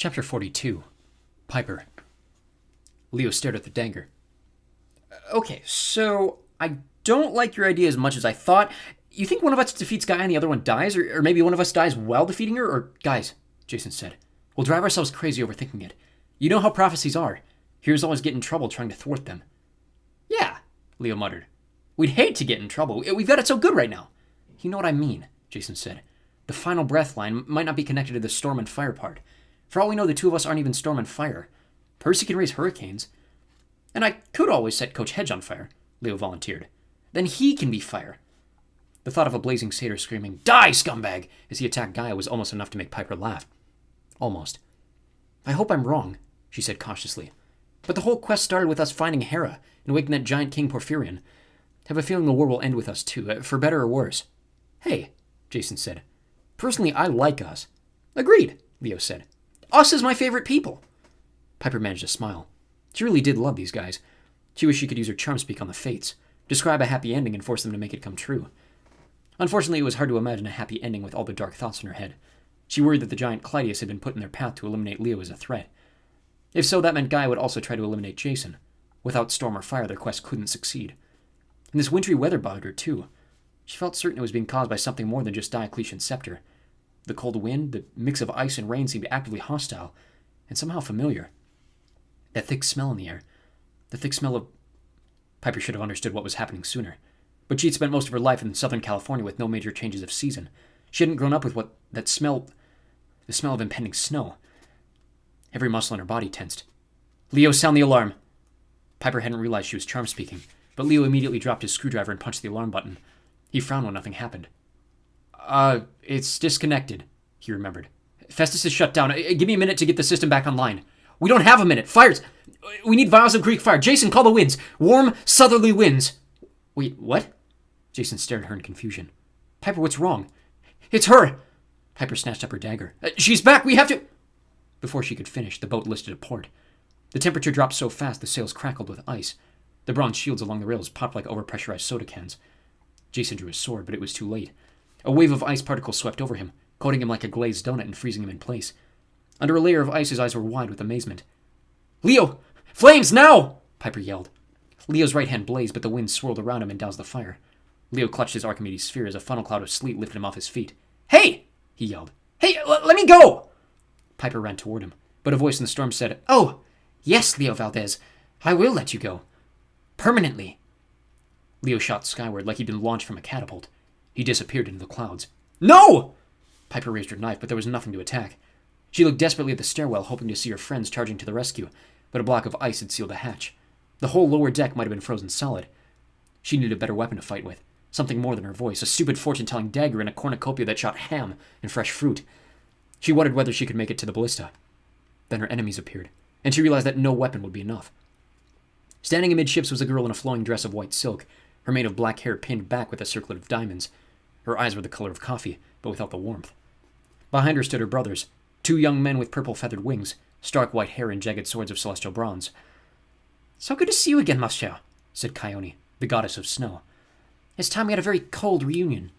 Chapter 42. Piper. Leo stared at the dagger. Okay, so I don't like your idea as much as I thought. You think one of us defeats Guy and the other one dies? Or maybe one of us dies while defeating her? Or, guys, Jason said, we'll drive ourselves crazy overthinking it. You know how prophecies are. Heroes always get in trouble trying to thwart them. Yeah, Leo muttered. We'd hate to get in trouble. We've got it so good right now. You know what I mean, Jason said. The final breath line might not be connected to the storm and fire part. For all we know, the two of us aren't even storm and fire. Percy can raise hurricanes. And I could always set Coach Hedge on fire, Leo volunteered. Then he can be fire. The thought of a blazing satyr screaming, "Die, scumbag!" as he attacked Gaia was almost enough to make Piper laugh. Almost. I hope I'm wrong, she said cautiously. But the whole quest started with us finding Hera and waking that giant King Porphyrion. Have a feeling the war will end with us too, for better or worse. Hey, Jason said. Personally, I like us. Agreed, Leo said. Us is my favorite people. Piper managed a smile. She really did love these guys. She wished she could use her charm speak on the fates, describe a happy ending and force them to make it come true. Unfortunately, it was hard to imagine a happy ending with all the dark thoughts in her head. She worried that the giant Clydius had been put in their path to eliminate Leo as a threat. If so, that meant Gaia would also try to eliminate Jason. Without storm or fire, their quest couldn't succeed. And this wintry weather bothered her, too. She felt certain it was being caused by something more than just Diocletian's scepter. The cold wind, the mix of ice and rain seemed actively hostile, and somehow familiar. That thick smell in the air. The thick smell of... Piper should have understood what was happening sooner. But she'd spent most of her life in Southern California with no major changes of season. She hadn't grown up with what that smell... the smell of impending snow. Every muscle in her body tensed. Leo, sound the alarm! Piper hadn't realized she was charm speaking, but Leo immediately dropped his screwdriver and punched the alarm button. He frowned when nothing happened. It's disconnected, he remembered. Festus is shut down. Give me a minute to get the system back online. We don't have a minute. Fires! We need vials of Greek fire. Jason, call the winds. Warm, southerly winds. Wait, what? Jason stared at her in confusion. Piper, what's wrong? It's her! Piper snatched up her dagger. She's back! We have to... Before she could finish, the boat listed a port. The temperature dropped so fast the sails crackled with ice. The bronze shields along the rails popped like overpressurized soda cans. Jason drew his sword, but it was too late. A wave of ice particles swept over him, coating him like a glazed donut and freezing him in place. Under a layer of ice, his eyes were wide with amazement. Leo! Flames, now! Piper yelled. Leo's right hand blazed, but the wind swirled around him and doused the fire. Leo clutched his Archimedes sphere as a funnel cloud of sleet lifted him off his feet. Hey! He yelled. Hey, let me go! Piper ran toward him, but a voice in the storm said, Oh, yes, Leo Valdez. I will let you go. Permanently. Leo shot skyward like he'd been launched from a catapult. He disappeared into the clouds. No! Piper raised her knife, but there was nothing to attack. She looked desperately at the stairwell, hoping to see her friends charging to the rescue, but a block of ice had sealed the hatch. The whole lower deck might have been frozen solid. She needed a better weapon to fight with, something more than her voice, a stupid fortune-telling dagger and a cornucopia that shot ham and fresh fruit. She wondered whether she could make it to the ballista. Then her enemies appeared, and she realized that no weapon would be enough. Standing amidships was a girl in a flowing dress of white silk, her mane of black hair pinned back with a circlet of diamonds. Her eyes were the color of coffee, but without the warmth. Behind her stood her brothers, 2 young men with purple feathered wings, stark white hair and jagged swords of celestial bronze. So good to see you again, ma chère, said Chione, the goddess of snow. It's time we had a very cold reunion.